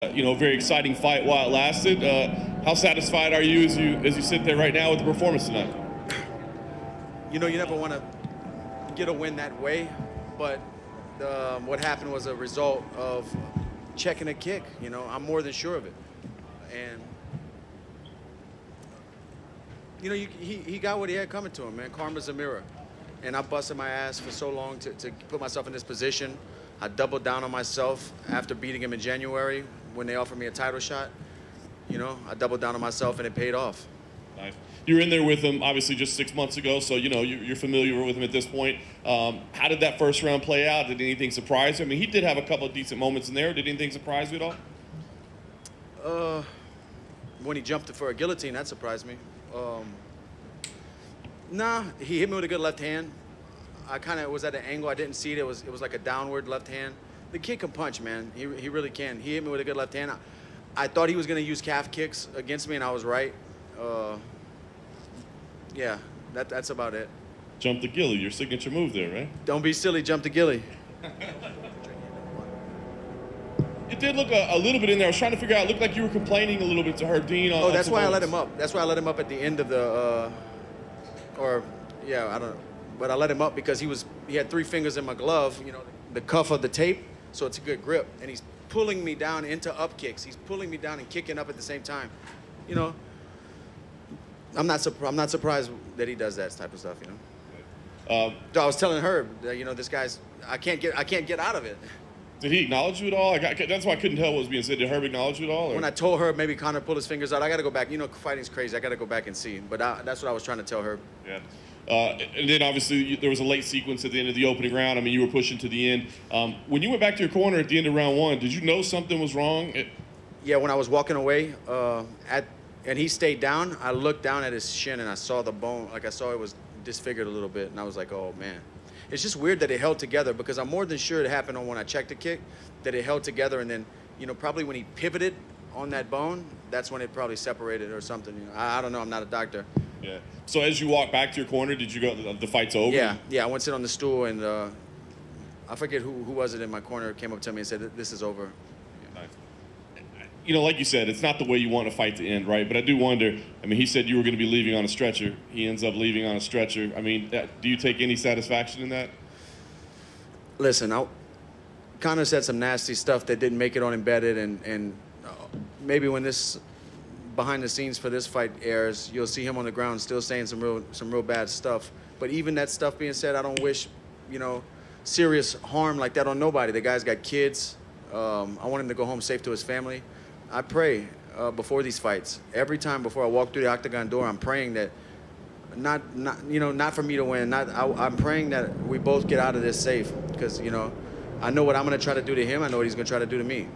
Very exciting fight while it lasted. How satisfied are you as you sit there right now with the performance tonight? You never want to get a win that way, but what happened was a result of checking a kick. I'm more than sure of it. And he got what he had coming to him, man. Karma's a mirror. And I busted my ass for so long to put myself in this position. I doubled down on myself after beating him in January when they offered me a title shot. I doubled down on myself and it paid off. Nice. You were in there with him obviously just 6 months ago, so you're familiar with him at this point. How did that first round play out? Did anything surprise you? I mean, he did have a couple of decent moments in there. Did anything surprise you at all? When he jumped for a guillotine, that surprised me. Nah, he hit me with a good left hand. I kind of was at an angle. I didn't see it. It was like a downward left hand. The kid can punch, man. He really can. He hit me with a good left hand. I thought he was going to use calf kicks against me, and I was right. Yeah, that's about it. Jump the Gilly, your signature move there, right? Don't be silly, jump the Gilly. It did look a little bit in there. I was trying to figure out. It looked like you were complaining a little bit to Herb Dean. Oh, that's why I let him up. That's why I let him up at the end of the, I don't know. But I let him up because he had 3 fingers in my glove, the cuff of the tape, so it's a good grip. And he's pulling me down into up kicks. He's pulling me down and kicking up at the same time. I'm not surprised that he does that type of stuff, I was telling Herb that, this guy's, I can't get out of it. Did he acknowledge you at all? That's why I couldn't tell what was being said. Did Herb acknowledge you at all? Or? When I told Herb maybe Conor pulled his fingers out, I got to go back. Fighting's crazy. I got to go back and see. But that's what I was trying to tell Herb. Yeah. And then obviously there was a late sequence at the end of the opening round. I mean, you were pushing to the end. When you went back to your corner at the end of round 1, did you know something was wrong? Yeah, when I was walking away, and he stayed down, I looked down at his shin and I saw the bone. Like I saw it was disfigured a little bit, and I was like, oh man. It's just weird that it held together because I'm more than sure it happened when I checked the kick, that it held together, and then, probably when he pivoted on that bone, that's when it probably separated or something. I don't know. I'm not a doctor. Yeah. So as you walked back to your corner, did you go, the fight's over? Yeah. I went to sit on the stool, and I forget who was it in my corner came up to me and said, this is over. Yeah. Nice. Like you said, it's not the way you want a fight to end, right? But I do wonder, I mean, he said you were going to be leaving on a stretcher. He ends up leaving on a stretcher. I mean, do you take any satisfaction in that? Listen, Conor said some nasty stuff that didn't make it on Embedded, and maybe when this behind the scenes for this fight airs, you'll see him on the ground still saying some real bad stuff. But even that stuff being said, I don't wish, serious harm like that on nobody. The guy's got kids. I want him to go home safe to his family. I pray before these fights. Every time before I walk through the octagon door, I'm praying that not for me to win. I'm praying that we both get out of this safe because, I know what I'm going to try to do to him. I know what he's going to try to do to me,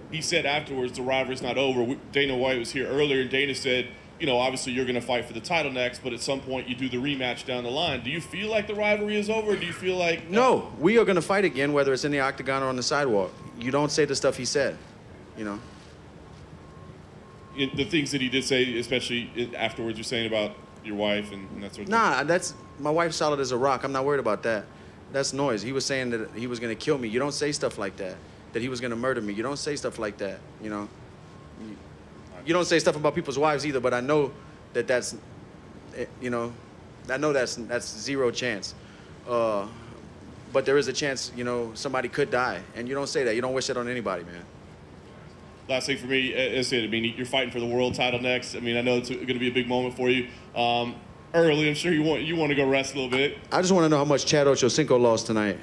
He said afterwards the rivalry's not over. Dana White was here earlier, and Dana said, obviously you're going to fight for the title next, but at some point you do the rematch down the line. Do you feel like the rivalry is over? Or do you feel like... No, we are going to fight again, whether it's in the octagon or on the sidewalk. You don't say the stuff he said, The things that he did say, especially afterwards, you're saying about your wife and that sort of thing? Nah, my wife's solid as a rock. I'm not worried about that. That's noise. He was saying that he was going to kill me. You don't say stuff like that. That he was going to murder me. You don't say stuff like that, You don't say stuff about people's wives either, but I know that's I know that's zero chance. But there is a chance, somebody could die. And you don't say that. You don't wish that on anybody, man. Last thing for me, as I said, I mean, you're fighting for the world title next. I mean, I know it's going to be a big moment for you. Early, I'm sure you want to go rest a little bit. I just want to know how much Chad Ochocinco lost tonight.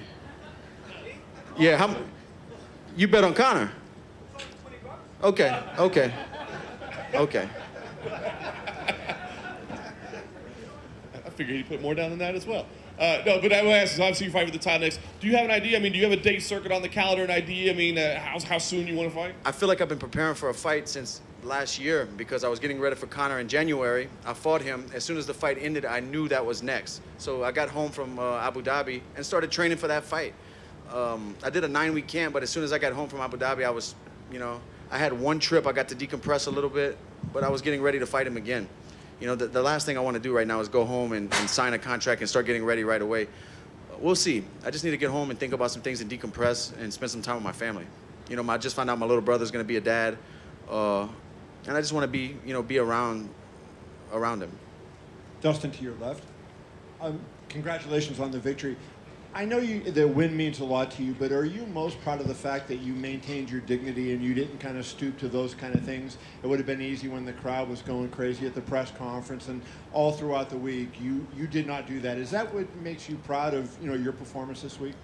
Yeah, you bet on Conor? Okay. I figured he'd put more down than that as well. No, but I will ask, obviously you fight for the title next. Do you have an idea? I mean, do you have a date circuit on the calendar, an idea? I mean, how soon you want to fight? I feel like I've been preparing for a fight since last year because I was getting ready for Conor in January. I fought him. As soon as the fight ended, I knew that was next. So I got home from Abu Dhabi and started training for that fight. I did a 9-week camp, but as soon as I got home from Abu Dhabi, I was, I had one trip. I got to decompress a little bit, but I was getting ready to fight him again. The last thing I want to do right now is go home and sign a contract and start getting ready right away. We'll see. I just need to get home and think about some things and decompress and spend some time with my family. I just found out my little brother's going to be a dad, and I just want to be around him. Dustin, to your left. Congratulations on the victory. I know the win means a lot to you, but are you most proud of the fact that you maintained your dignity and you didn't kind of stoop to those kind of things? It would have been easy when the crowd was going crazy at the press conference and all throughout the week. You did not do that. Is that what makes you proud of your performance this week?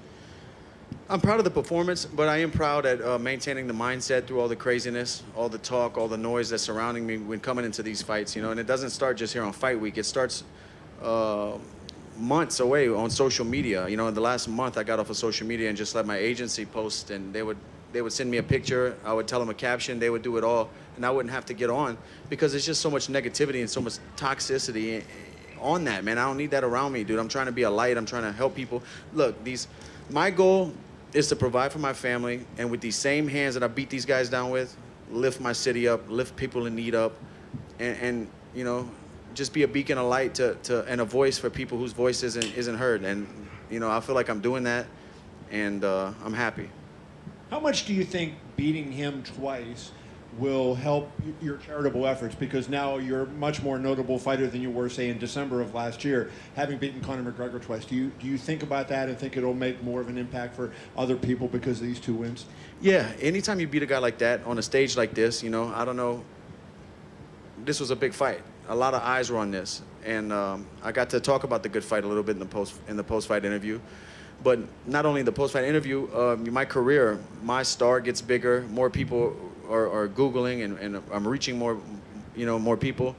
I'm proud of the performance, but I am proud at maintaining the mindset through all the craziness, all the talk, all the noise that's surrounding me when coming into these fights. And it doesn't start just here on fight week. It starts months away on social media. In the last month I got off of social media and just let my agency post, and they would send me a picture, I would tell them a caption, they would do it all, and I wouldn't have to get on, because there's just so much negativity and so much toxicity on that, man. I don't need that around me, dude. I'm trying to be a light. I'm trying to help people. Look, my goal is to provide for my family, and with these same hands that I beat these guys down with, lift my city up, lift people in need up, and just be a beacon of light and a voice for people whose voice isn't heard. And I feel like I'm doing that, and I'm happy. How much do you think beating him twice will help your charitable efforts? Because now you're a much more notable fighter than you were, say, in December of last year, having beaten Conor McGregor twice. Do you think about that and think it'll make more of an impact for other people because of these two wins? Yeah, anytime you beat a guy like that on a stage like this, I don't know. This was a big fight. A lot of eyes were on this, and I got to talk about the good fight a little bit in the post-fight interview. But not only in the post-fight interview, my career, my star gets bigger. More people are Googling, and I'm reaching more people.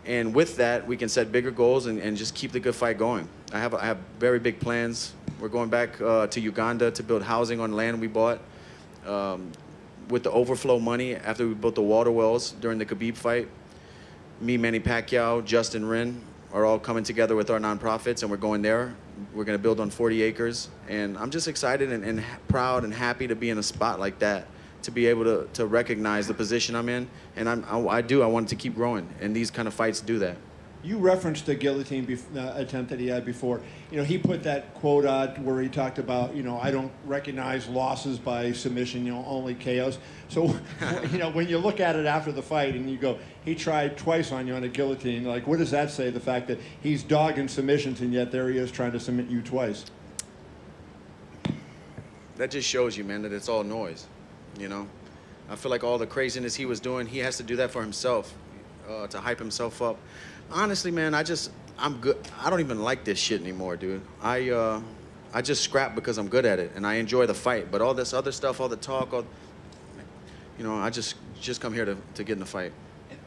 And with that, we can set bigger goals and just keep the good fight going. I have very big plans. We're going back to Uganda to build housing on land we bought. With the overflow money after we built the water wells during the Khabib fight, me, Manny Pacquiao, Justin Wren are all coming together with our nonprofits, and we're going there. We're going to build on 40 acres, and I'm just excited and proud and happy to be in a spot like that, to be able to recognize the position I'm in, and I want it to keep growing, and these kind of fights do that. You referenced the guillotine attempt that he had before. He put that quote out where he talked about, I don't recognize losses by submission, only KOs. So, when you look at it after the fight and you go, he tried twice on you on a guillotine, like, what does that say, the fact that he's dogging submissions and yet there he is trying to submit you twice? That just shows you, man, that it's all noise, I feel like all the craziness he was doing, he has to do that for himself, to hype himself up. Honestly, man, I'm good. I don't even like this shit anymore, dude. I just scrap because I'm good at it, and I enjoy the fight. But all this other stuff, all the talk, I just come here to get in the fight.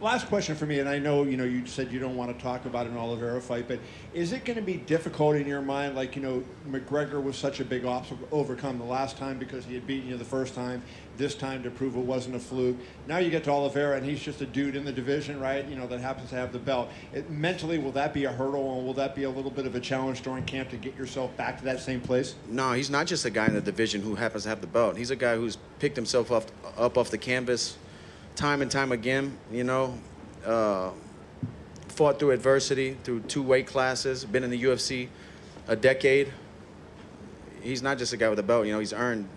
Last question for me, and I know, you said you don't want to talk about an Oliveira fight, but is it going to be difficult in your mind? Like, McGregor was such a big obstacle to overcome the last time because he had beaten you the first time, this time to prove it wasn't a fluke. Now you get to Oliveira, and he's just a dude in the division, right, that happens to have the belt. Mentally, will that be a hurdle, and will that be a little bit of a challenge during camp to get yourself back to that same place? No, he's not just a guy in the division who happens to have the belt. He's a guy who's picked himself up off the canvas time and time again, fought through adversity, through 2 weight classes, been in the UFC a decade. He's not just a guy with a belt, he's earned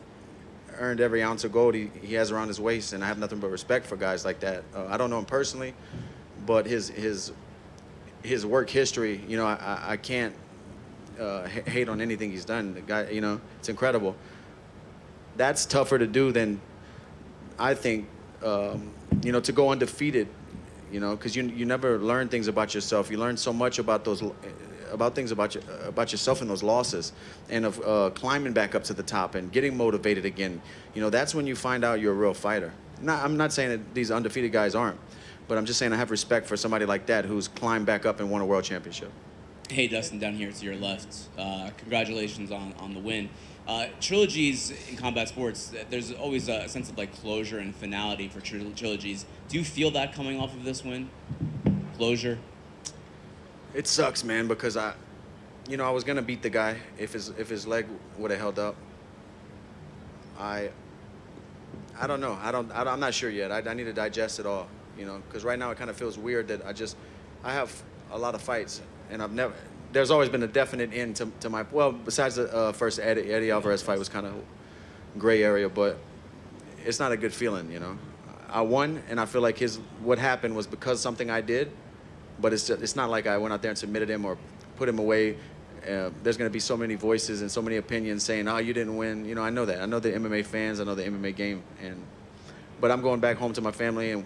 every ounce of gold he has around his waist, and I have nothing but respect for guys like that. I don't know him personally, but his work history, I can't hate on anything he's done. The guy, it's incredible. That's tougher to do than, I think, to go undefeated, because you never learn things about yourself. You learn so much about things about yourself in those losses, and of climbing back up to the top and getting motivated again. That's when you find out you're a real fighter. I'm not saying that these undefeated guys aren't, but I'm just saying I have respect for somebody like that who's climbed back up and won a world championship. Hey, Dustin, down here to your left. Congratulations on the win. Trilogies in combat sports, there's always a sense of closure and finality for trilogies. Do you feel that coming off of this win? Closure? It sucks, man, because I was gonna beat the guy if his leg would have held up. I don't know. I'm not sure yet. I need to digest it all, because right now it kind of feels weird that I have a lot of fights, and there's always been a definite end to my, well, besides the first Eddie Alvarez fight was kind of gray area, but it's not a good feeling, you know. I won, and I feel like what happened was because something I did, but it's not like I went out there and submitted him or put him away. There's going to be so many voices and so many opinions saying, "Oh, you didn't win." You know, I know that. I know the MMA fans. I know the MMA game, but I'm going back home to my family, and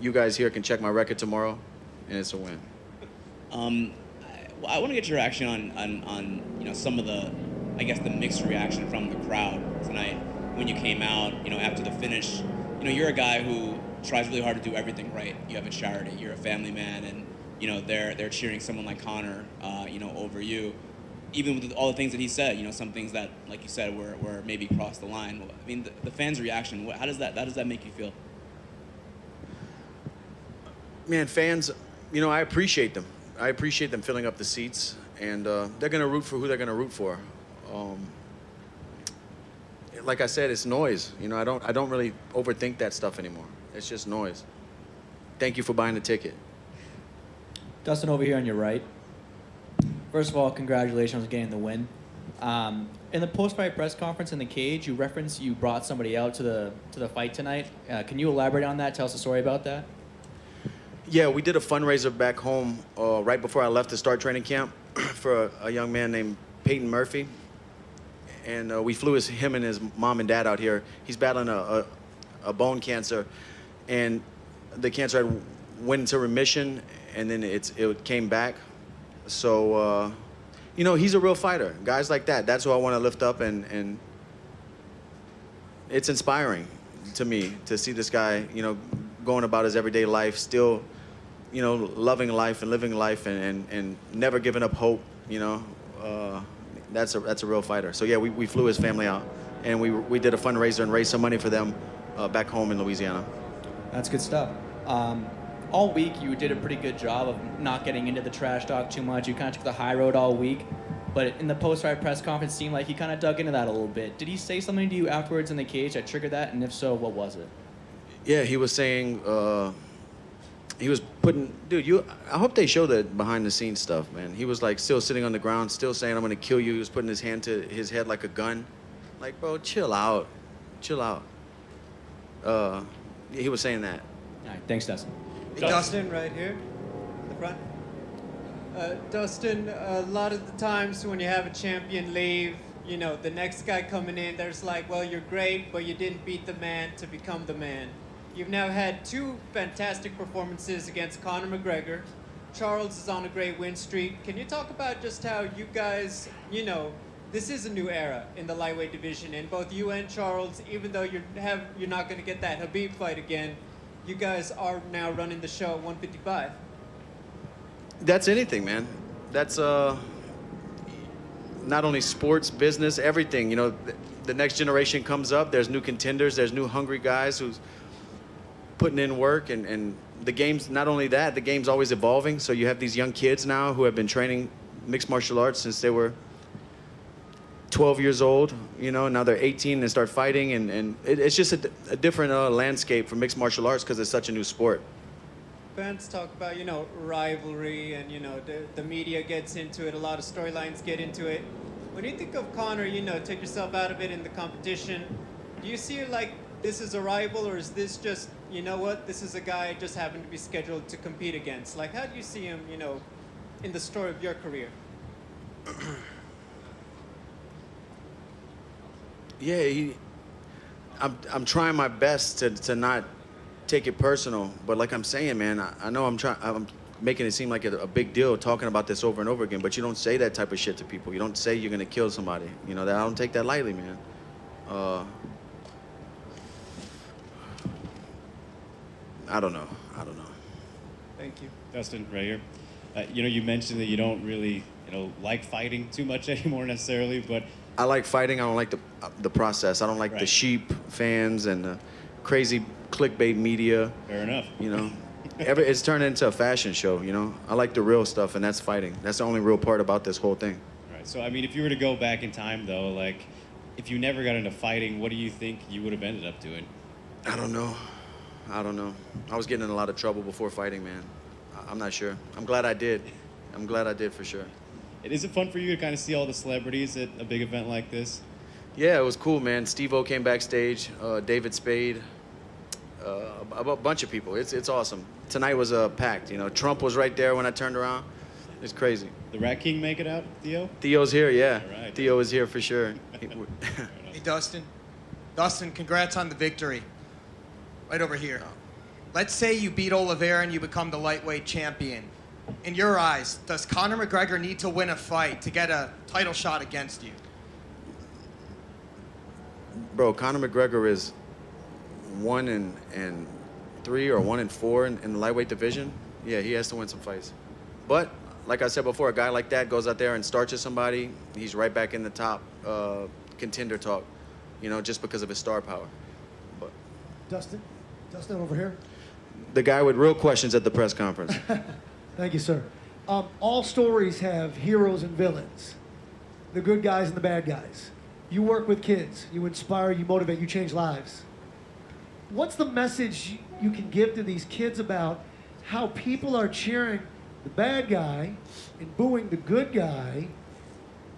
you guys here can check my record tomorrow, and it's a win. I want to get your reaction on you know, some of the, I guess, the mixed reaction from the crowd tonight when you came out, you know, after the finish. You know, you're a guy who tries really hard to do everything right. You have a charity, you're a family man, and you know they're cheering someone like Conor, you know, over you. Even with all the things that he said, you know, some things that, like you said, were maybe crossed the line. I mean, the fans' reaction. How does that make you feel? Man, fans, you know, I appreciate them. I appreciate them filling up the seats, and they're going to root for who they're going to root for. Like I said, it's noise. You know, I don't really overthink that stuff anymore. It's just noise. Thank you for buying the ticket. Dustin, over here on your right. First of all, congratulations on getting the win. In the post-fight press conference in the cage, you referenced you brought somebody out to the fight tonight. Can you elaborate on that? Tell us a story about that. Yeah, we did a fundraiser back home right before I left to start training camp for a young man named Peyton Murphy. And we flew him and his mom and dad out here. He's battling a bone cancer, and the cancer had went into remission, and then it came back. So, you know, he's a real fighter. Guys like that, that's who I want to lift up, and it's inspiring to me to see this guy, you know, going about his everyday life, still, you know, loving life and living life and never giving up hope, you know. That's a real fighter. So yeah, we flew his family out, and we did a fundraiser and raised some money for them back home in Louisiana. That's good stuff. All week you did a pretty good job of not getting into the trash talk too much. You kind of took the high road all week, but in the post-fight press conference, it seemed like he kind of dug into that a little bit. Did he say something to you afterwards in the cage that triggered that, and if so, what was it? Yeah, he was saying, he was putting, dude, I hope they show the behind the scenes stuff, man. He was like still sitting on the ground, still saying, "I'm gonna kill you." He was putting his hand to his head like a gun. Like, bro, chill out. Chill out. He was saying that. All right, thanks, Dustin. Dustin, right here, in the front. Dustin, a lot of the times when you have a champion leave, you know, the next guy coming in, there's like, well, you're great, but you didn't beat the man to become the man. You've now had 2 fantastic performances against Conor McGregor. Charles is on a great win streak. Can you talk about just how you guys, you know, this is a new era in the lightweight division, and both you and Charles, even though you're not going to get that Khabib fight again, you guys are now running the show at 155. That's anything, man. That's not only sports, business, everything. You know, the next generation comes up. There's new contenders. There's new hungry guys who's putting in work, and the game's not only that, the game's always evolving. So you have these young kids now who have been training mixed martial arts since they were 12 years old, you know, now they're 18 and start fighting, and it's just a different landscape for mixed martial arts because it's such a new sport. Fans talk about, you know, rivalry, and, you know, the media gets into it, a lot of storylines get into it. When you think of Conor, you know, take yourself out of it in the competition, do you see it like this is a rival, or is this just, you know what, this is a guy I just happened to be scheduled to compete against? Like, how do you see him, you know, in the story of your career? Yeah, I'm trying my best to not take it personal, but like I'm saying, man, I know I'm making it seem like a big deal talking about this over and over again, but you don't say that type of shit to people. You don't say you're gonna kill somebody. You know, that I don't take that lightly, man. I don't know. Thank you. Dustin, right here. You know, you mentioned that you don't really, you know, like fighting too much anymore necessarily, but I like fighting. I don't like the process. I don't like the Right. sheep fans and the crazy clickbait media. fair enough. You know, it's turned into a fashion show. You know, I like the real stuff, and that's fighting. That's the only real part about this whole thing. Right. So, I mean, if you were to go back in time, though, like, if you never got into fighting, what do you think you would have ended up doing? I don't know. I was getting in a lot of trouble before fighting, man. I'm not sure. I'm glad I did. I'm glad I did for sure. Is it fun for you to kind of see all the celebrities at a big event like this? Yeah, it was cool, man. Steve-O came backstage, David Spade, a bunch of people. It's awesome. Tonight was packed. You know, Trump was right there when I turned around. It's crazy. The Rat King make it out, Theo? Theo's here, yeah. All right. Theo is here for sure. Hey, Dustin. Dustin, congrats on the victory. Right over here. Let's say you beat Oliveira and you become the lightweight champion. In your eyes, does Conor McGregor need to win a fight to get a title shot against you? Bro, Conor McGregor is 1-3 or 1-4 in the lightweight division. Yeah, he has to win some fights. But like I said before, a guy like that goes out there and starches somebody, he's right back in the top contender talk, you know, just because of his star power. But Dustin over here. the guy with real questions at the press conference. Thank you, sir. All stories have heroes and villains, the good guys and the bad guys. You work with kids. You inspire, you motivate, you change lives. What's the message you can give to these kids about how people are cheering the bad guy and booing the good guy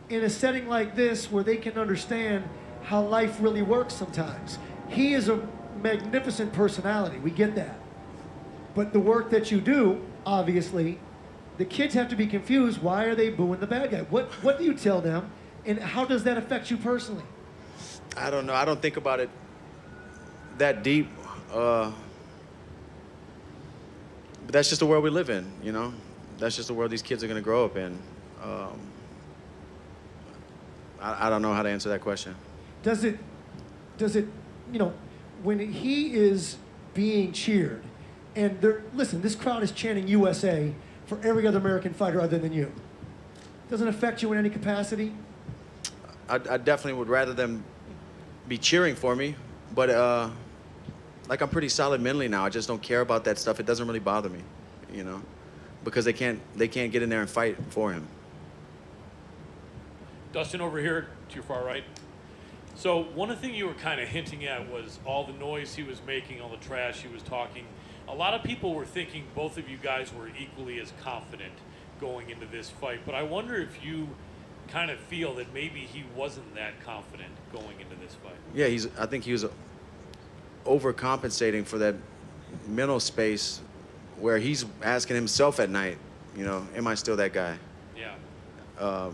in a setting like this where they can understand how life really works sometimes? He is a magnificent personality. We get that. But the work that you do, obviously, the kids have to be confused. Why are they booing the bad guy? What do you tell them, and how does that affect you personally? I don't know. I don't think about it that deep. But that's just the world we live in, you know? That's just the world these kids are going to grow up in. I don't know how to answer that question. Does it, you know, when he is being cheered, and listen, this crowd is chanting USA for every other American fighter other than you. Doesn't affect you in any capacity? I definitely would rather them be cheering for me, but like I'm pretty solid mentally now. I just don't care about that stuff. It doesn't really bother me, you know, because they can't get in there and fight for him. Dustin, over here to your far right. So one of the things you were kind of hinting at was all the noise he was making, all the trash he was talking. A lot of people were thinking both of you guys were equally as confident going into this fight, but I wonder if you kind of feel that maybe he wasn't that confident going into this fight. Yeah, I think he was overcompensating for that mental space where he's asking himself at night, you know, am I still that guy? Yeah.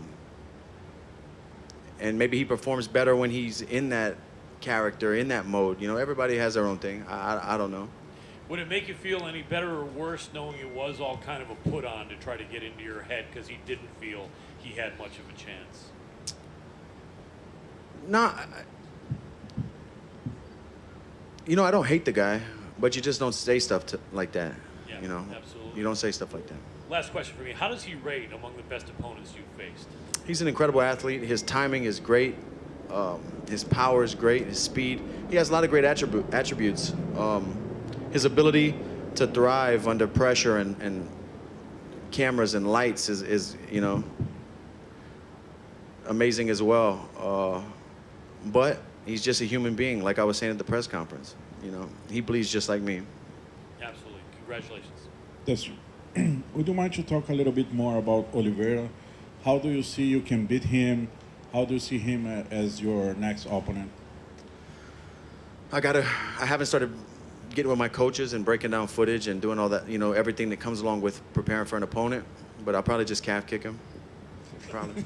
And maybe he performs better when he's in that character, in that mode. You know, everybody has their own thing. I don't know. Would it make you feel any better or worse knowing it was all kind of a put on to try to get into your head because he didn't feel he had much of a chance? No, you know, I don't hate the guy, but you just don't say stuff like that. Yeah, you know, absolutely. You don't say stuff like that. Last question for me. How does he rate among the best opponents you've faced? He's an incredible athlete. His timing is great. His power is great. His speed. He has a lot of great attributes. His ability to thrive under pressure and cameras and lights is you know, amazing as well. But he's just a human being, like I was saying at the press conference. You know, he bleeds just like me. Absolutely. Congratulations. Dustin, would you mind to talk a little bit more about Oliveira? How do you see you can beat him? How do you see him as your next opponent? I haven't started getting with my coaches and breaking down footage and doing all that, you know, everything that comes along with preparing for an opponent. But I'll probably just calf kick him. Probably.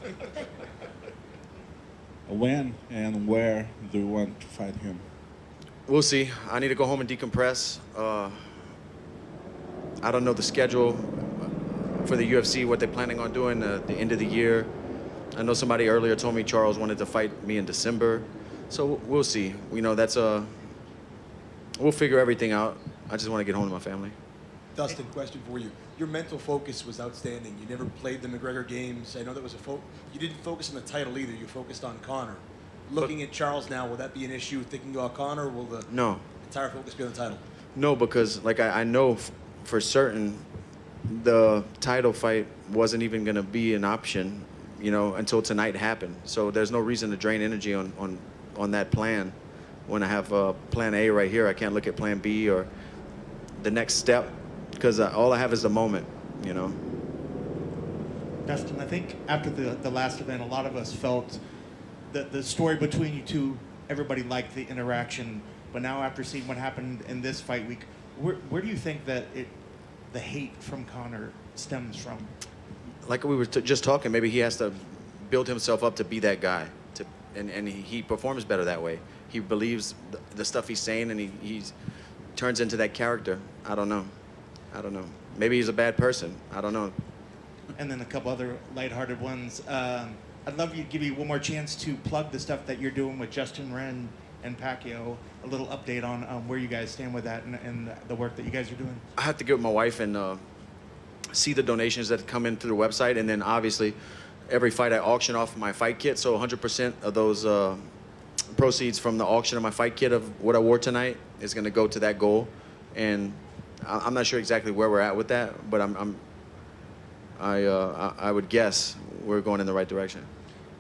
When and where do you want to fight him? We'll see. I need to go home and decompress. I don't know the schedule for the UFC, what they're planning on doing at the end of the year. I know somebody earlier told me Charles wanted to fight me in December. So we'll see. You know, we'll figure everything out. I just want to get home to my family. Dustin, question for you. Your mental focus was outstanding. You never played the McGregor games. I know that was you didn't focus on the title either. You focused on Conor. Looking at Charles now, will that be an issue thinking about Conor, or will the entire focus be on the title? No, because like I know for certain the title fight wasn't even going to be an option, you know, until tonight happened. So there's no reason to drain energy on that plan. When I have plan A right here, I can't look at plan B or the next step because all I have is the moment, you know. Dustin, I think after the last event, a lot of us felt the story between you two, everybody liked the interaction, but now after seeing what happened in this fight week, where do you think that the hate from Conor stems from? Like we were just talking, maybe he has to build himself up to be that guy, and he performs better that way. He believes the stuff he's saying, and he turns into that character. I don't know. Maybe he's a bad person. I don't know. And then a couple other lighthearted ones. I'd love to give you one more chance to plug the stuff that you're doing with Justin Wren and Pacquiao. A little update on where you guys stand with that and the work that you guys are doing. I have to get with my wife and see the donations that come in through the website, and then obviously every fight I auction off my fight kit. So 100% of those proceeds from the auction of my fight kit of what I wore tonight is going to go to that goal. And I'm not sure exactly where we're at with that, but I would guess we're going in the right direction.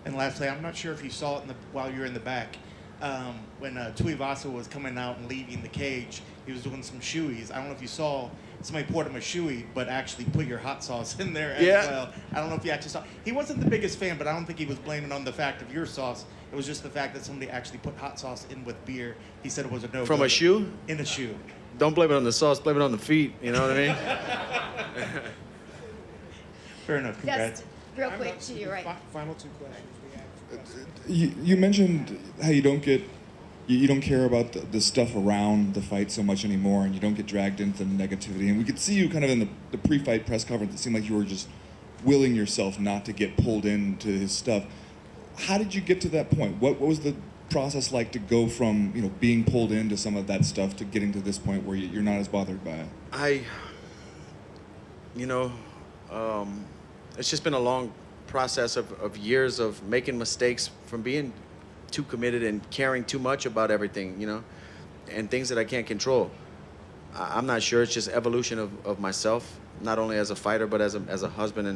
And lastly, I'm not sure if you saw it while you were in the back. When Tuivasa was coming out and leaving the cage, he was doing some shoeys. I don't know if you saw, somebody poured him a shoey, but actually put your hot sauce in there as well. I don't know if you actually saw. He wasn't the biggest fan, but I don't think he was blaming on the fact of your sauce. It was just the fact that somebody actually put hot sauce in with beer. He said it was a no. From a shoe? In a shoe. Don't blame it on the sauce, blame it on the feet. You know what I mean? Fair enough. Congrats. Just real quick to your right. Final two questions. You mentioned how you don't care about the stuff around the fight so much anymore, and you don't get dragged into the negativity. And we could see you kind of in the pre-fight press conference. It seemed like you were just willing yourself not to get pulled into his stuff. How did you get to that point? What was the process like to go from being pulled into some of that stuff to getting to this point where you're not as bothered by it? It's just been a long process of years of making mistakes, from being too committed and caring too much about everything, and things that I can't control. I'm not sure. It's just evolution of myself, not only as a fighter, but as a husband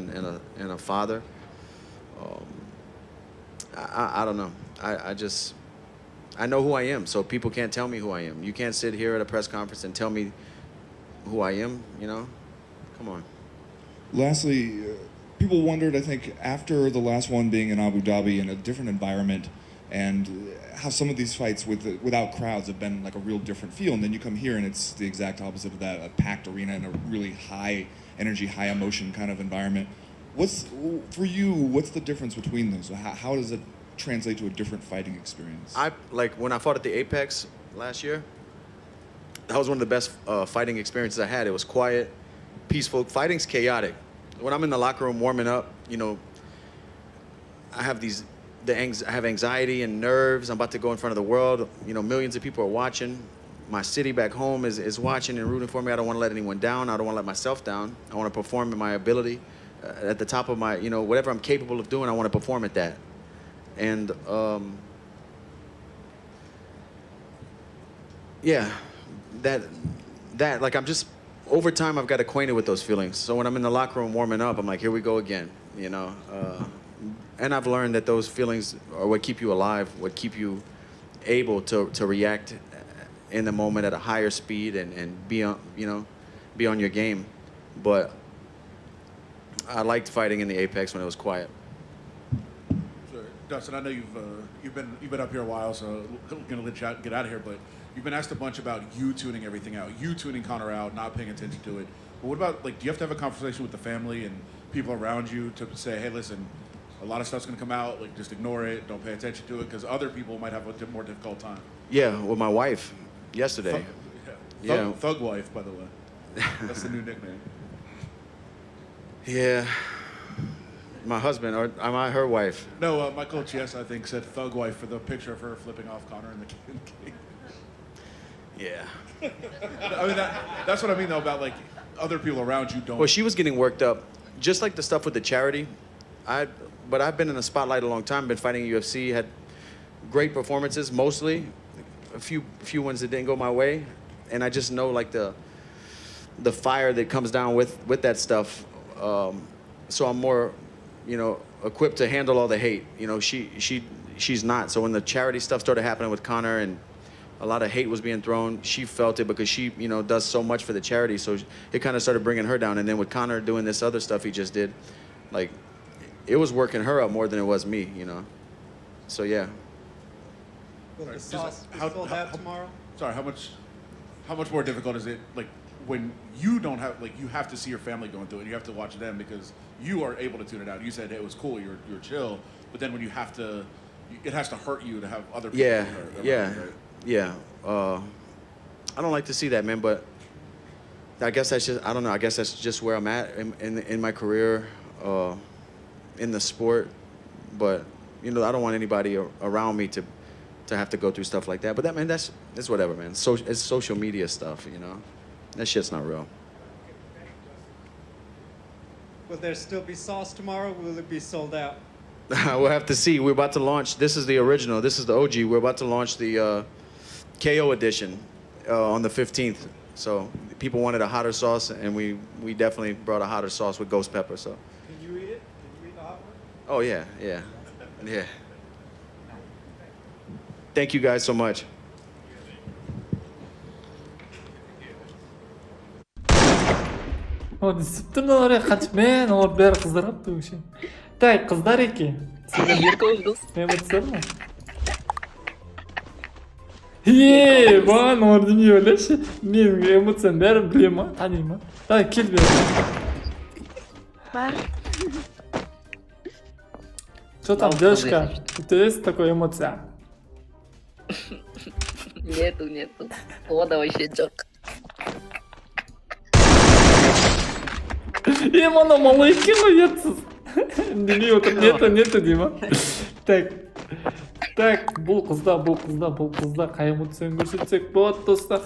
and a father. I don't know. I know who I am, so people can't tell me who I am. You can't sit here at a press conference and tell me who I am, Come on. Lastly, people wondered, I think, after the last one being in Abu Dhabi in a different environment, and how some of these fights without crowds have been like a real different feel, and then you come here and it's the exact opposite of that, a packed arena in a really high energy, high emotion kind of environment. For you, what's the difference between those? How does it translate to a different fighting experience? When I fought at the Apex last year, that was one of the best fighting experiences I had. It was quiet, peaceful. Fighting's chaotic. When I'm in the locker room warming up, I have I have anxiety and nerves. I'm about to go in front of the world. Millions of people are watching. My city back home is watching and rooting for me. I don't want to let anyone down. I don't want to let myself down. I want to perform in my ability. At the top of my, whatever I'm capable of doing, I want to perform at that. And, like, I'm just, over time, I've got acquainted with those feelings. So when I'm in the locker room warming up, I'm like, here we go again, and I've learned that those feelings are what keep you alive, what keep you able to react in the moment at a higher speed and be on your game. But I liked fighting in the Apex when it was quiet. Sure. Dustin, I know you've been up here a while, so I'm gonna let you get out of here. But you've been asked a bunch about you tuning everything out, you tuning Conor out, not paying attention to it. But what about, do you have to have a conversation with the family and people around you to say, hey, listen, a lot of stuff's gonna come out, just ignore it, don't pay attention to it, because other people might have a more difficult time. Yeah, with my wife yesterday. Thug wife, by the way. That's the new nickname. Yeah, my husband, or am I her wife? No, my coach, yes, I think, said thug wife for the picture of her flipping off Conor in the cage. Yeah. I mean, that's what I mean, though, about, other people around you don't... Well, she was getting worked up, just like the stuff with the charity. But I've been in the spotlight a long time, been fighting UFC, had great performances, mostly. A few ones that didn't go my way. And I just know, the fire that comes down with that stuff. So I'm more, equipped to handle all the hate. She's not. So when the charity stuff started happening with Conor and a lot of hate was being thrown, she felt it because she, does so much for the charity. So it kind of started bringing her down. And then with Conor doing this other stuff he just did, it was working her up more than it was me, So yeah. Will the Just sauce be sold out tomorrow? Sorry, how much more difficult is it, like, when you don't have, like, you have to see your family going through it, you have to watch them because you are able to tune it out. You said hey, it was cool, you're chill, but then when you have to, it has to hurt you to have other people Yeah, hurt. yeah, yeah. I don't like to see that, man, but I guess that's just, I don't know, I guess that's just where I'm at in my career, in the sport. But, you know, I don't want anybody around me to have to go through stuff like that. But that, man, that's whatever, man. So it's social media stuff, you know. That shit's not real. Will there still be sauce tomorrow? Or will it be sold out? We'll have to see. We're about to launch. This is the original. This is the OG. We're about to launch the KO edition on the 15th. So people wanted a hotter sauce, and we definitely brought a hotter sauce with ghost pepper. So. Can you eat it? Can you eat the hot one? Oh yeah, yeah, yeah. Thank you guys so much. Disiptin oraya kaçmayın, or beri kızlar yaptı bu şey. Tak kızlar iki. Sizler kız. Memnunsun mu? Hee, bana ordini öyle şey. Niye emotsan beri bileyim ha, tanıyım ha. Tak kill beri. Бар. Что там, девушка? У тебя есть такая эмоция? Нету. Вода вообще джок. Именно малайки ловятся. Демей отыр, нету дейма. Так, бұл қызда қай эмоцияны көрсетсек болады достар.